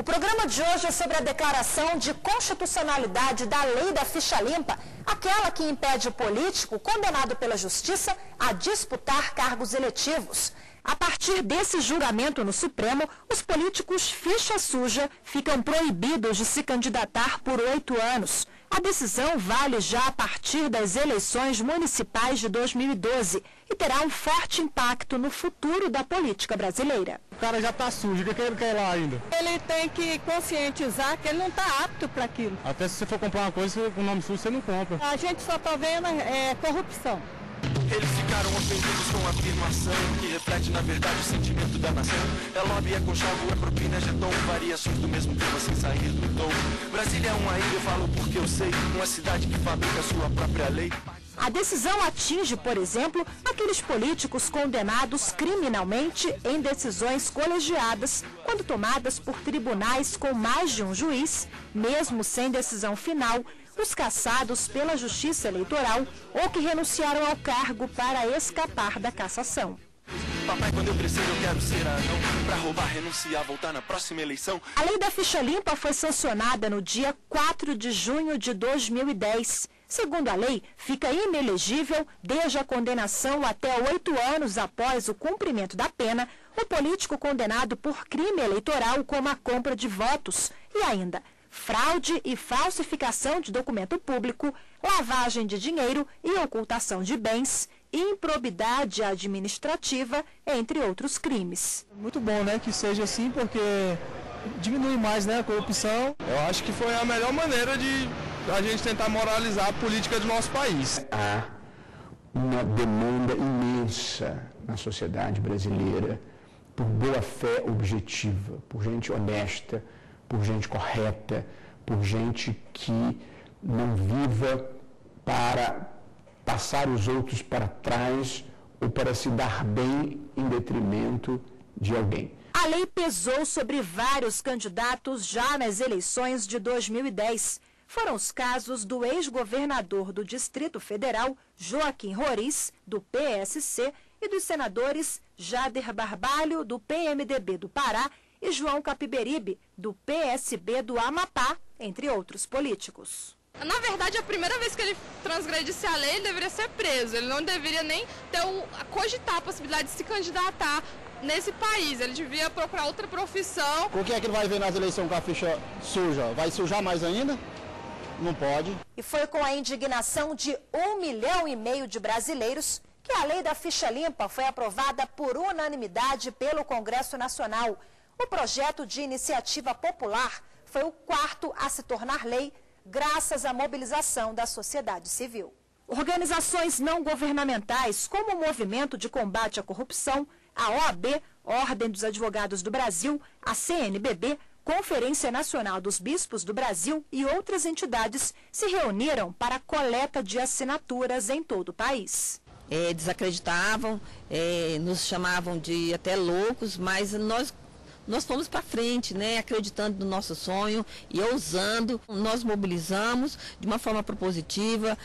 O programa de hoje é sobre a declaração de constitucionalidade da lei da ficha limpa, aquela que impede o político condenado pela justiça a disputar cargos eletivos. A partir desse julgamento no Supremo, os políticos ficha suja ficam proibidos de se candidatar por 8 anos. A decisão vale já a partir das eleições municipais de 2012 e terá um forte impacto no futuro da política brasileira. O cara já está sujo, o que ele quer lá ainda? Ele tem que conscientizar que ele não está apto para aquilo. Até se você for comprar uma coisa com o nome sujo, você não compra. A gente só está vendo corrupção. Eles ficaram ofendidos com a afirmação que reflete na verdade o sentimento da nação. É lobby, é conchavo, é propina, é jeton, variações do mesmo tema sem sair do tom. Brasília é uma ilha, eu falo porque eu sei, uma cidade que fabrica sua própria lei. A decisão atinge, por exemplo, aqueles políticos condenados criminalmente em decisões colegiadas, quando tomadas por tribunais com mais de um juiz, mesmo sem decisão final, os cassados pela Justiça Eleitoral ou que renunciaram ao cargo para escapar da cassação. Papai, quando eu crescer eu quero ser anão, pra roubar, renunciar, voltar na próxima eleição. A lei da ficha limpa foi sancionada no dia 4 de junho de 2010. Segundo a lei, fica inelegível, desde a condenação até 8 anos após o cumprimento da pena, o político condenado por crime eleitoral como a compra de votos e ainda fraude e falsificação de documento público, lavagem de dinheiro e ocultação de bens, improbidade administrativa, entre outros crimes. Muito bom, né, que seja assim, porque diminui mais, né, a corrupção. Eu acho que foi a melhor maneira de a gente tentar moralizar a política do nosso país. Há uma demanda imensa na sociedade brasileira por boa-fé objetiva, por gente honesta, por gente correta, por gente que não viva para passar os outros para trás ou para se dar bem em detrimento de alguém. A lei pesou sobre vários candidatos já nas eleições de 2010. Foram os casos do ex-governador do Distrito Federal, Joaquim Roriz, do PSC, e dos senadores Jader Barbalho, do PMDB do Pará, e João Capiberibe, do PSB do Amapá, entre outros políticos. Na verdade, a primeira vez que ele transgredisse a lei, ele deveria ser preso. Ele não deveria nem cogitar a possibilidade de se candidatar nesse país. Ele devia procurar outra profissão. O que é que ele vai ver nas eleições com a ficha suja? Vai sujar mais ainda? Não pode. E foi com a indignação de 1,5 milhão de brasileiros que a lei da ficha limpa foi aprovada por unanimidade pelo Congresso Nacional. O projeto de iniciativa popular foi o 4º a se tornar lei, graças à mobilização da sociedade civil. Organizações não governamentais, como o Movimento de Combate à Corrupção, a OAB, Ordem dos Advogados do Brasil, a CNBB, Conferência Nacional dos Bispos do Brasil e outras entidades se reuniram para a coleta de assinaturas em todo o país. Desacreditavam, nos chamavam de até loucos, mas nós fomos para frente, né, acreditando no nosso sonho e ousando. Nós mobilizamos de uma forma propositiva,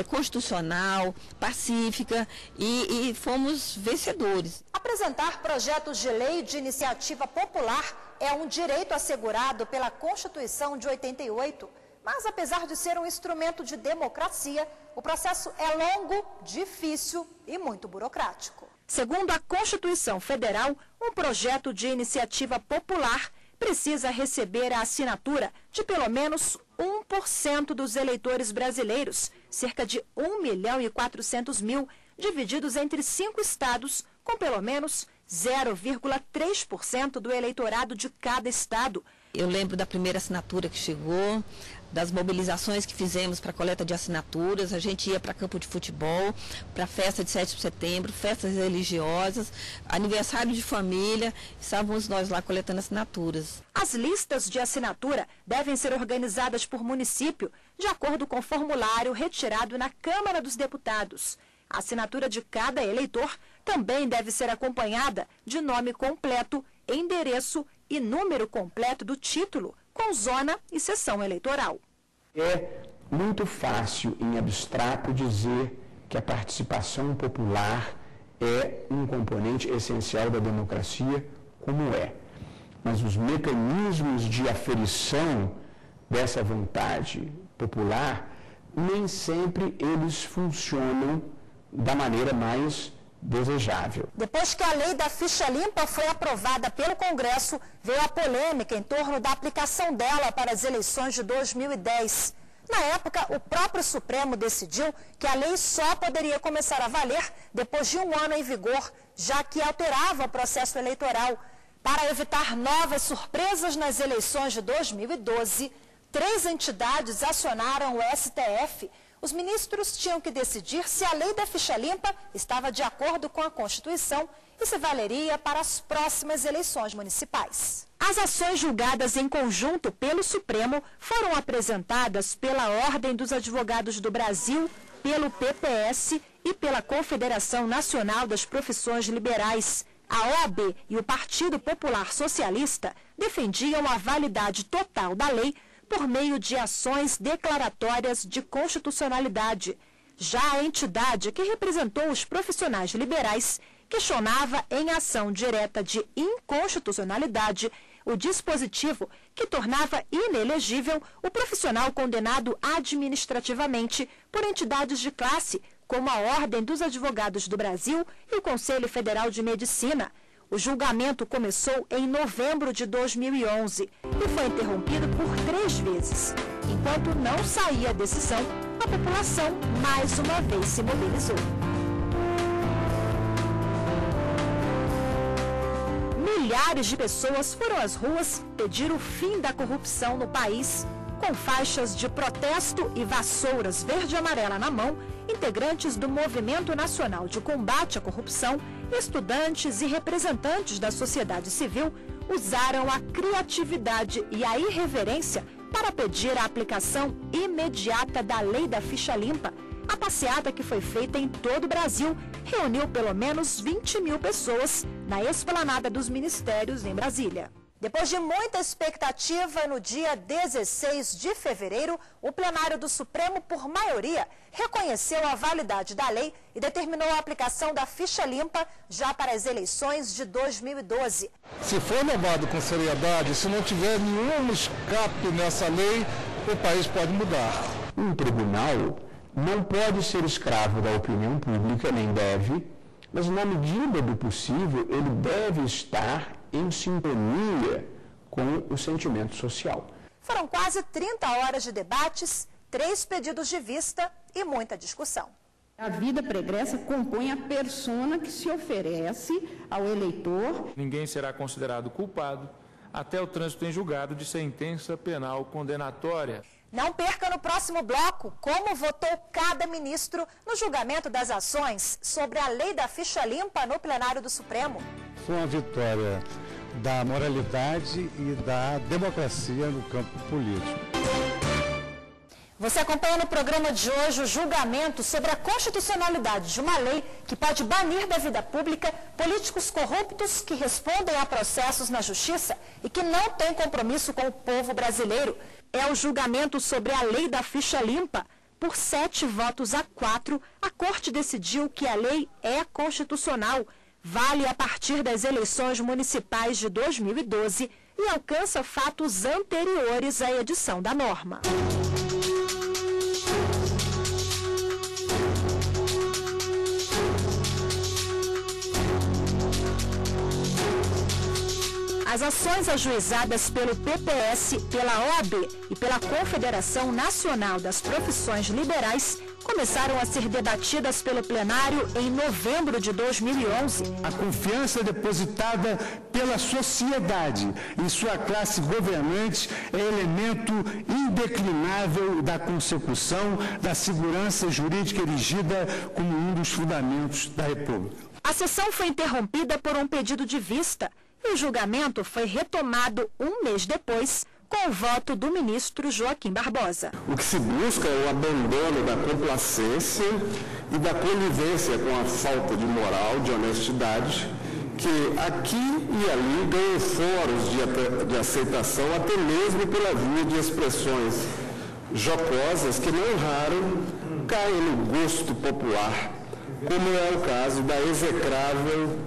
constitucional, pacífica e fomos vencedores. Apresentar projetos de lei de iniciativa popular é um direito assegurado pela Constituição de 88, mas apesar de ser um instrumento de democracia, o processo é longo, difícil e muito burocrático. Segundo a Constituição Federal, um projeto de iniciativa popular precisa receber a assinatura de pelo menos 1% dos eleitores brasileiros, cerca de 1.400.000, divididos entre 5 estados, com pelo menos 0,3% do eleitorado de cada estado. Eu lembro da primeira assinatura que chegou, das mobilizações que fizemos para a coleta de assinaturas. A gente ia para campo de futebol, para festa de 7 de setembro, festas religiosas, aniversário de família, estávamos nós lá coletando assinaturas. As listas de assinatura devem ser organizadas por município, de acordo com o formulário retirado na Câmara dos Deputados. A assinatura de cada eleitor também deve ser acompanhada de nome completo, endereço e número completo do título, com zona e sessão eleitoral. É muito fácil, em abstrato, dizer que a participação popular é um componente essencial da democracia, como é. mas os mecanismos de aferição dessa vontade popular, nem sempre eles funcionam da maneira mais desejável. Depois que a lei da ficha limpa foi aprovada pelo Congresso, veio a polêmica em torno da aplicação dela para as eleições de 2010. Na época, o próprio Supremo decidiu que a lei só poderia começar a valer depois de um ano em vigor, já que alterava o processo eleitoral. Para evitar novas surpresas nas eleições de 2012, 3 entidades acionaram o STF. Os ministros tinham que decidir se a lei da ficha limpa estava de acordo com a Constituição e se valeria para as próximas eleições municipais. As ações julgadas em conjunto pelo Supremo foram apresentadas pela Ordem dos Advogados do Brasil, pelo PPS e pela Confederação Nacional das Profissões Liberais. A OAB e o Partido Popular Socialista defendiam a validade total da lei por meio de ações declaratórias de constitucionalidade. Já a entidade que representou os profissionais liberais questionava em ação direta de inconstitucionalidade o dispositivo que tornava inelegível o profissional condenado administrativamente por entidades de classe, como a Ordem dos Advogados do Brasil e o Conselho Federal de Medicina. O julgamento começou em novembro de 2011 e foi interrompido por 3 vezes. Enquanto não saía a decisão, a população mais uma vez se mobilizou. Milhares de pessoas foram às ruas pedir o fim da corrupção no país. Com faixas de protesto e vassouras verde e amarela na mão, integrantes do Movimento Nacional de Combate à Corrupção, estudantes e representantes da sociedade civil usaram a criatividade e a irreverência para pedir a aplicação imediata da lei da ficha limpa. A passeata, que foi feita em todo o Brasil, reuniu pelo menos 20 mil pessoas na Esplanada dos Ministérios, em Brasília. Depois de muita expectativa, no dia 16 de fevereiro, o plenário do Supremo, por maioria, reconheceu a validade da lei e determinou a aplicação da ficha limpa já para as eleições de 2012. Se for levado com seriedade, se não tiver nenhum escape nessa lei, o país pode mudar. Um tribunal não pode ser escravo da opinião pública, nem deve, mas na medida do possível ele deve estar em sintonia com o sentimento social. Foram quase 30 horas de debates, 3 pedidos de vista e muita discussão. A vida pregressa compõe a persona que se oferece ao eleitor. Ninguém será considerado culpado até o trânsito em julgado de sentença penal condenatória. Não perca no próximo bloco como votou cada ministro no julgamento das ações sobre a lei da ficha limpa no plenário do Supremo. Foi uma vitória da moralidade e da democracia no campo político. Você acompanha no programa de hoje o julgamento sobre a constitucionalidade de uma lei que pode banir da vida pública políticos corruptos que respondem a processos na justiça e que não têm compromisso com o povo brasileiro. É o julgamento sobre a lei da ficha limpa. Por 7 votos a 4, a Corte decidiu que a lei é constitucional, vale a partir das eleições municipais de 2012 e alcança fatos anteriores à edição da norma. As ações ajuizadas pelo PPS, pela OAB e pela Confederação Nacional das Profissões Liberais começaram a ser debatidas pelo plenário em novembro de 2011. A confiança depositada pela sociedade em sua classe governante é elemento indeclinável da consecução da segurança jurídica erigida como um dos fundamentos da República. A sessão foi interrompida por um pedido de vista. E o julgamento foi retomado um mês depois, com o voto do ministro Joaquim Barbosa. O que se busca é o abandono da complacência e da conivência com a falta de moral, de honestidade, que aqui e ali ganham foros de aceitação, até mesmo pela via de expressões jocosas que não raro caem no gosto popular, como é o caso da execrável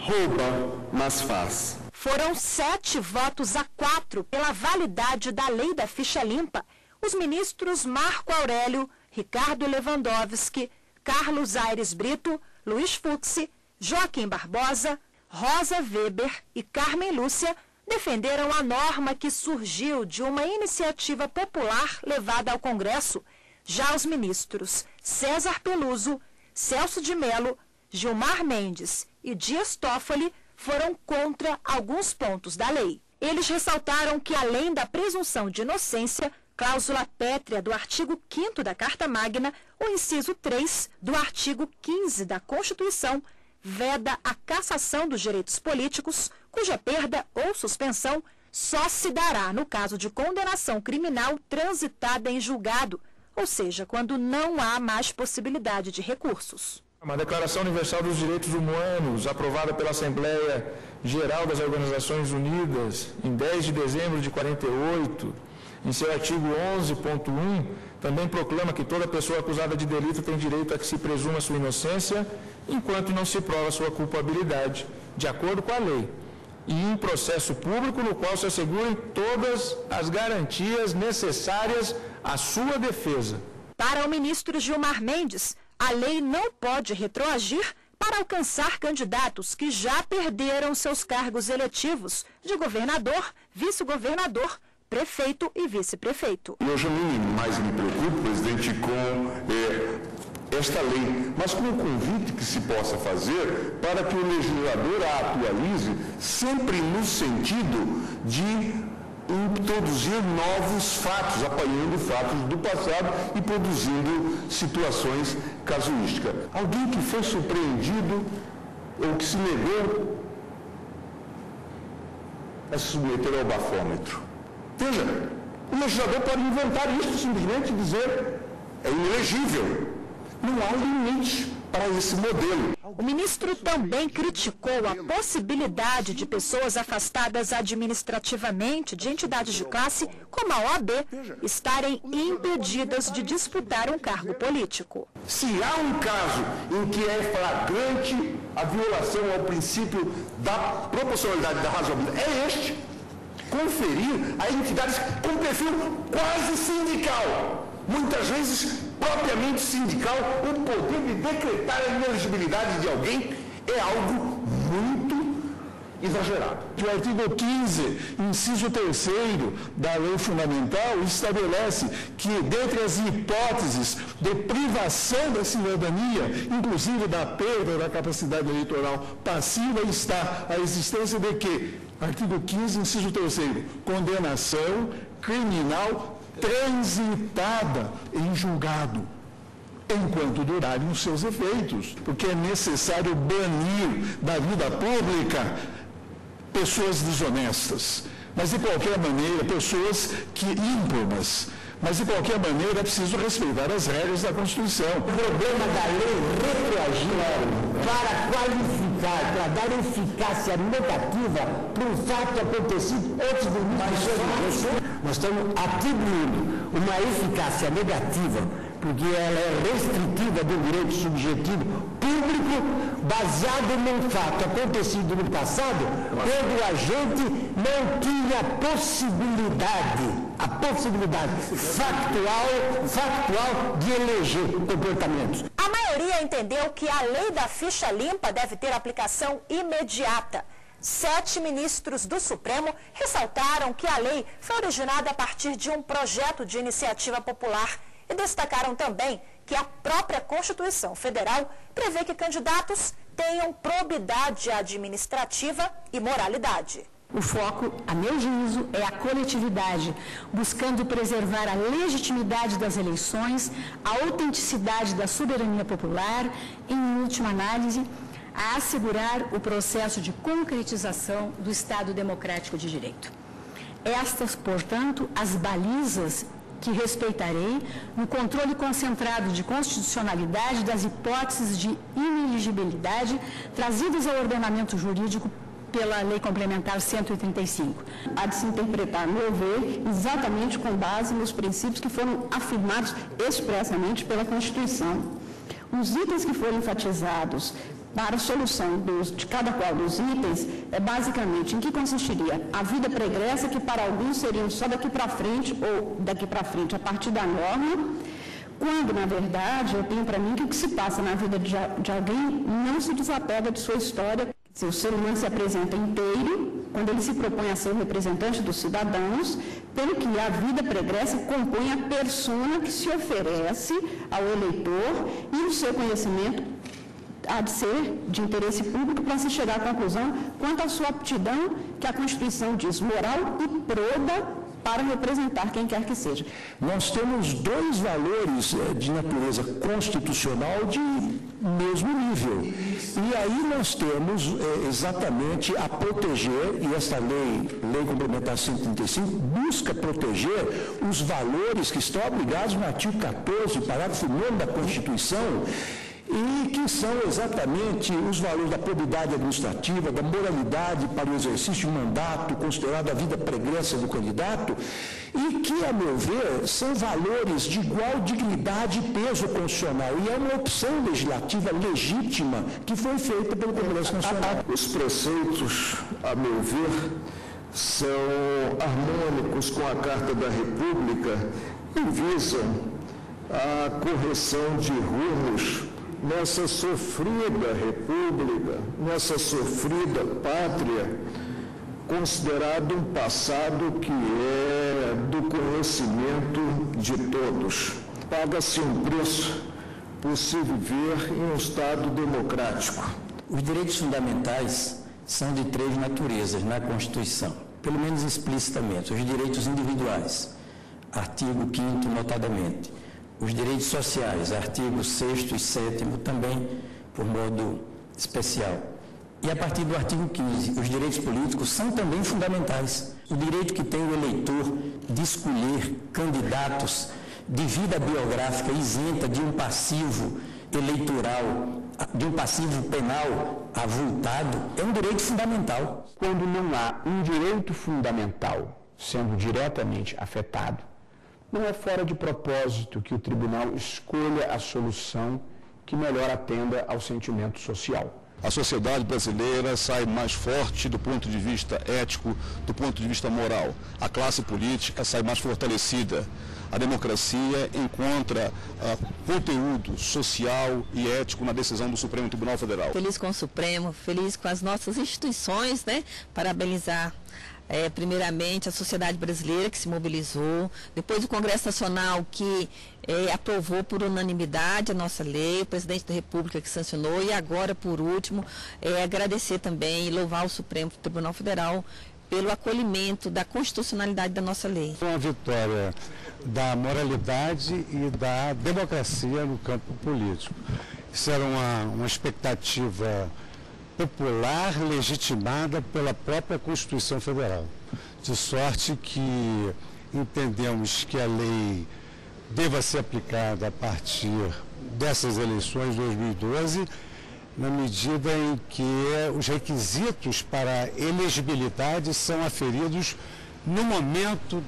rouba, mas faz. Foram 7 votos a 4 pela validade da lei da ficha limpa. Os ministros Marco Aurélio, Ricardo Lewandowski, Carlos Aires Brito, Luiz Fux, Joaquim Barbosa, Rosa Weber e Carmen Lúcia defenderam a norma que surgiu de uma iniciativa popular levada ao Congresso. Já os ministros César Peluso, Celso de Mello, Gilmar Mendes e Dias Toffoli foram contra alguns pontos da lei. Eles ressaltaram que, além da presunção de inocência, cláusula pétrea do artigo 5º da Carta Magna, o inciso 3 do artigo 15 da Constituição veda a cassação dos direitos políticos, cuja perda ou suspensão só se dará no caso de condenação criminal transitada em julgado, ou seja, quando não há mais possibilidade de recursos. Uma Declaração Universal dos Direitos Humanos, aprovada pela Assembleia Geral das Organizações Unidas em 10 de dezembro de 48, em seu artigo 11.1, também proclama que toda pessoa acusada de delito tem direito a que se presuma sua inocência, enquanto não se prova sua culpabilidade, de acordo com a lei, e em processo público no qual se assegurem todas as garantias necessárias à sua defesa. Para o ministro Gilmar Mendes, a lei não pode retroagir para alcançar candidatos que já perderam seus cargos eletivos de governador, vice-governador, prefeito e vice-prefeito. Eu já mais me preocupo, presidente, com esta lei, mas com o convite que se possa fazer para que o legislador a atualize sempre no sentido de introduzir novos fatos, apanhando fatos do passado e produzindo situações casuísticas. Alguém que foi surpreendido ou que se negou a se submeter ao bafômetro. Veja, o legislador pode inventar isso simplesmente e dizer é inelegível. Não há limite para esse modelo. O ministro também criticou a possibilidade de pessoas afastadas administrativamente de entidades de classe, como a OAB, estarem impedidas de disputar um cargo político. Se há um caso em que é flagrante a violação ao princípio da proporcionalidade da razoabilidade, é este. Conferir a entidades com perfil quase sindical, muitas vezes propriamente sindical, o poder de decretar a inelegibilidade de alguém é algo muito exagerado. O artigo 15, inciso 3º da Lei Fundamental estabelece que, dentre as hipóteses de privação da cidadania, inclusive da perda da capacidade eleitoral passiva, está a existência de que, artigo 15, inciso 3º, condenação criminal transitada em julgado, enquanto durarem os seus efeitos, porque é necessário banir da vida pública pessoas desonestas, mas de qualquer maneira, pessoas ímpuras, mas de qualquer maneira é preciso respeitar as regras da Constituição. O problema da lei retroagir para qualificar, para dar eficácia negativa para um fato acontecido antes do início. Nós estamos atribuindo uma eficácia negativa, porque ela é restritiva do direito subjetivo público, baseado num fato acontecido no passado, quando a gente não tinha a possibilidade factual de eleger comportamentos. A maioria entendeu que a lei da ficha limpa deve ter aplicação imediata. 7 ministros do Supremo ressaltaram que a lei foi originada a partir de um projeto de iniciativa popular e destacaram também que a própria Constituição Federal prevê que candidatos tenham probidade administrativa e moralidade. O foco, a meu juízo, é a coletividade, buscando preservar a legitimidade das eleições, a autenticidade da soberania popular, em última análise, a assegurar o processo de concretização do Estado Democrático de Direito. Estas, portanto, as balizas que respeitarei no controle concentrado de constitucionalidade das hipóteses de ineligibilidade trazidas ao ordenamento jurídico pela Lei Complementar 135. Há de se interpretar, a meu ver, exatamente com base nos princípios que foram afirmados expressamente pela Constituição. Os itens que foram enfatizados para a solução de cada qual dos itens é basicamente em que consistiria a vida pregressa, que para alguns seriam só daqui para frente ou daqui para frente a partir da norma, quando, na verdade, eu tenho para mim que o que se passa na vida de alguém não se desapega de sua história. Se o ser humano se apresenta inteiro, quando ele se propõe a ser o representante dos cidadãos, pelo que a vida pregressa compõe a persona que se oferece ao eleitor e o seu conhecimento há de ser de interesse público para se chegar à conclusão quanto à sua aptidão, que a Constituição diz moral e proba para representar quem quer que seja. Nós temos dois valores de natureza constitucional de mesmo nível. E aí nós temos exatamente a proteger, e esta lei complementar 135, busca proteger os valores que estão obrigados no artigo 14, parágrafo 9 da Constituição, e que são exatamente os valores da probidade administrativa, da moralidade para o exercício de mandato, considerado a vida pregressa do candidato, e que, a meu ver, são valores de igual dignidade e peso constitucional. E é uma opção legislativa legítima que foi feita pelo Congresso Nacional. Os preceitos, a meu ver, são harmônicos com a Carta da República e visam a correção de rumos nessa sofrida república, nessa sofrida pátria, considerado um passado que é do conhecimento de todos. Paga-se um preço por se viver em um Estado democrático. Os direitos fundamentais são de três naturezas na Constituição, pelo menos explicitamente. Os direitos individuais, artigo 5º notadamente. Os direitos sociais, artigos 6º e 7º, também por modo especial. E a partir do artigo 15, os direitos políticos são também fundamentais. O direito que tem o eleitor de escolher candidatos de vida biográfica isenta de um passivo eleitoral, de um passivo penal avultado, é um direito fundamental. Quando não há um direito fundamental sendo diretamente afetado, não é fora de propósito que o tribunal escolha a solução que melhor atenda ao sentimento social. A sociedade brasileira sai mais forte do ponto de vista ético, do ponto de vista moral. A classe política sai mais fortalecida. A democracia encontra conteúdo social e ético na decisão do Supremo Tribunal Federal. Feliz com o Supremo, feliz com as nossas instituições, né? Parabenizar primeiramente a sociedade brasileira que se mobilizou, depois o Congresso Nacional que aprovou por unanimidade a nossa lei, o presidente da República que sancionou e agora, por último, agradecer também e louvar o Supremo Tribunal Federal pelo acolhimento da constitucionalidade da nossa lei. Uma vitória da moralidade e da democracia no campo político. Isso era uma expectativa popular legitimada pela própria Constituição Federal. De sorte que entendemos que a lei deva ser aplicada a partir dessas eleições de 2012, na medida em que os requisitos para elegibilidade são aferidos no momento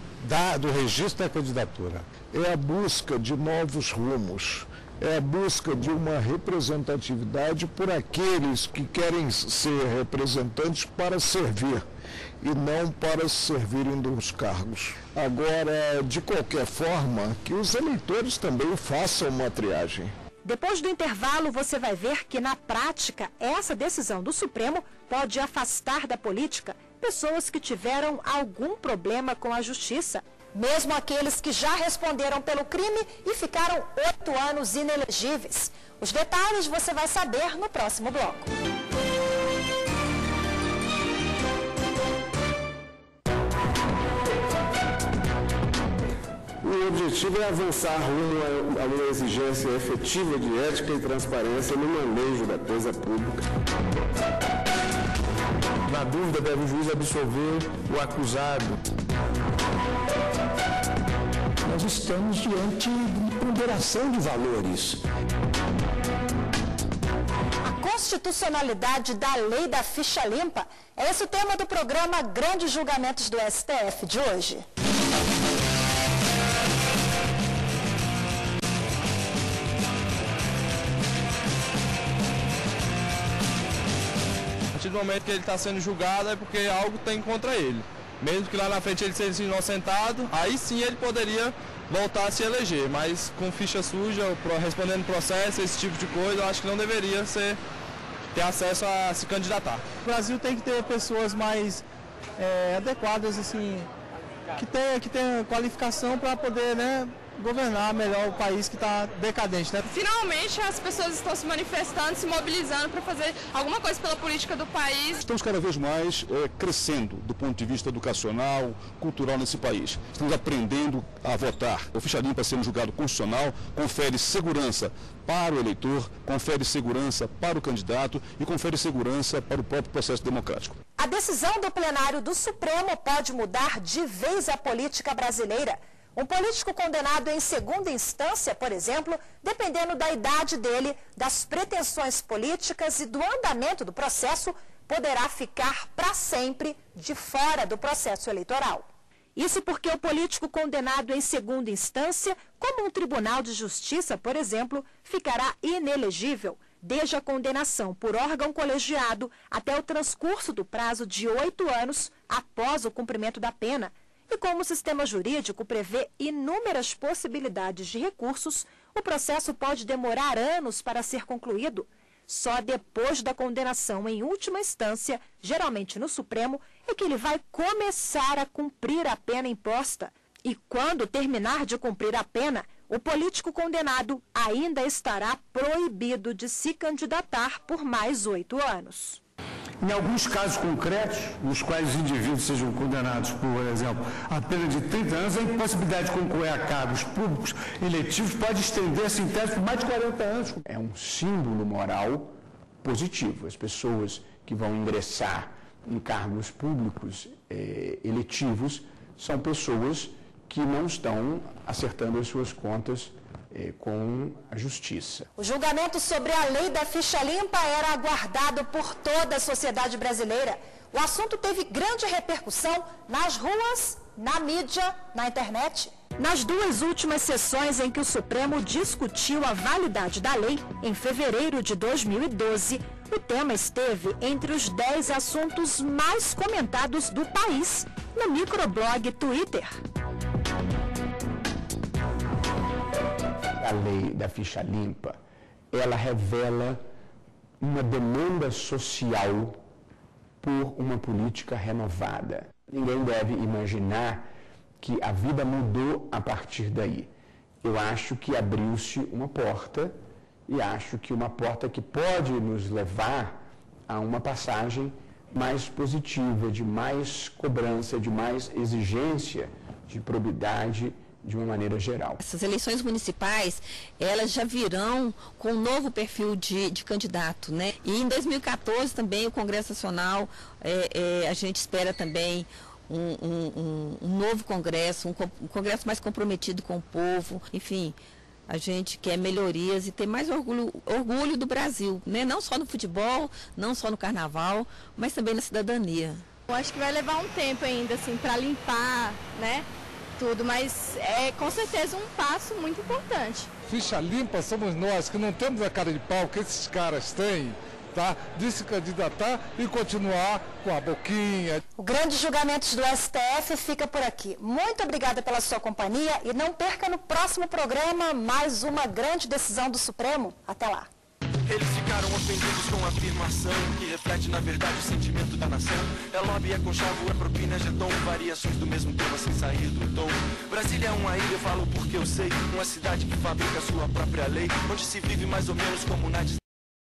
do registro da candidatura. É a busca de novos rumos. É a busca de uma representatividade por aqueles que querem ser representantes para servir e não para servirem dos cargos. Agora, de qualquer forma, que os eleitores também façam uma triagem. Depois do intervalo, você vai ver que, na prática, essa decisão do Supremo pode afastar da política pessoas que tiveram algum problema com a justiça. Mesmo aqueles que já responderam pelo crime e ficaram 8 anos inelegíveis. Os detalhes você vai saber no próximo bloco. O objetivo é avançar rumo a uma exigência efetiva de ética e transparência no manejo da coisa pública. Na dúvida, deve o juiz absolver o acusado. Nós estamos diante de ponderação de valores. A constitucionalidade da lei da ficha limpa é esse o tema do programa Grandes Julgamentos do STF de hoje. partir do momento que ele está sendo julgado é porque algo tem contra ele. Mesmo que lá na frente ele seja inocentado, aí sim ele poderia voltar a se eleger, mas com ficha suja, respondendo processo, esse tipo de coisa, eu acho que não deveria ter acesso a se candidatar. O Brasil tem que ter pessoas mais adequadas, assim, que tenham qualificação para poder, né, governar melhor o país que está decadente, né? Finalmente as pessoas estão se manifestando, se mobilizando para fazer alguma coisa pela política do país. Estamos cada vez mais crescendo do ponto de vista educacional, cultural nesse país. Estamos aprendendo a votar. O Ficha Limpa sendo julgado constitucional confere segurança para o eleitor, confere segurança para o candidato e confere segurança para o próprio processo democrático. A decisão do plenário do Supremo pode mudar de vez a política brasileira. Um político condenado em segunda instância, por exemplo, dependendo da idade dele, das pretensões políticas e do andamento do processo, poderá ficar para sempre de fora do processo eleitoral. Isso porque o político condenado em segunda instância, como um tribunal de justiça, por exemplo, ficará inelegível desde a condenação por órgão colegiado até o transcurso do prazo de 8 anos após o cumprimento da pena. E como o sistema jurídico prevê inúmeras possibilidades de recursos, o processo pode demorar anos para ser concluído. Só depois da condenação em última instância, geralmente no Supremo, é que ele vai começar a cumprir a pena imposta. E quando terminar de cumprir a pena, o político condenado ainda estará proibido de se candidatar por mais 8 anos. Em alguns casos concretos, nos quais os indivíduos sejam condenados, por exemplo, a pena de 30 anos, a impossibilidade de concorrer a cargos públicos eletivos pode estender-se em tese por mais de 40 anos. É um símbolo moral positivo. As pessoas que vão ingressar em cargos públicos eletivos são pessoas que não estão acertando as suas contas com a justiça. O julgamento sobre a lei da ficha limpa era aguardado por toda a sociedade brasileira. O assunto teve grande repercussão nas ruas, na mídia, na internet. Nas duas últimas sessões em que o Supremo discutiu a validade da lei, em fevereiro de 2012, o tema esteve entre os 10 assuntos mais comentados do país no microblog Twitter. A lei da ficha limpa, ela revela uma demanda social por uma política renovada. Ninguém deve imaginar que a vida mudou a partir daí. Eu acho que abriu-se uma porta e acho que uma porta que pode nos levar a uma passagem mais positiva, de mais cobrança, de mais exigência de probidade de uma maneira geral. Essas eleições municipais, elas já virão com um novo perfil de candidato, né? E em 2014 também o Congresso Nacional, a gente espera também um novo Congresso, um Congresso mais comprometido com o povo, enfim, a gente quer melhorias e ter mais orgulho do Brasil, né? Não só no futebol, não só no carnaval, mas também na cidadania. Eu acho que vai levar um tempo ainda, assim, para limpar, né? Tudo, mas é com certeza um passo muito importante. Ficha limpa somos nós que não temos a cara de pau que esses caras têm, tá? De se candidatar e continuar com a boquinha. O Grande Julgamentos do STF fica por aqui. Muito obrigada pela sua companhia e não perca no próximo programa mais uma grande decisão do Supremo. Até lá. Eles ficaram ofendidos com a afirmação que reflete na verdade o sentimento da nação. É lobby, é conchavo, é propina, é jeton, variações do mesmo tema sem sair do tom. Brasília é uma ilha, eu falo porque eu sei, uma cidade que fabrica sua própria lei, onde se vive mais ou menos como na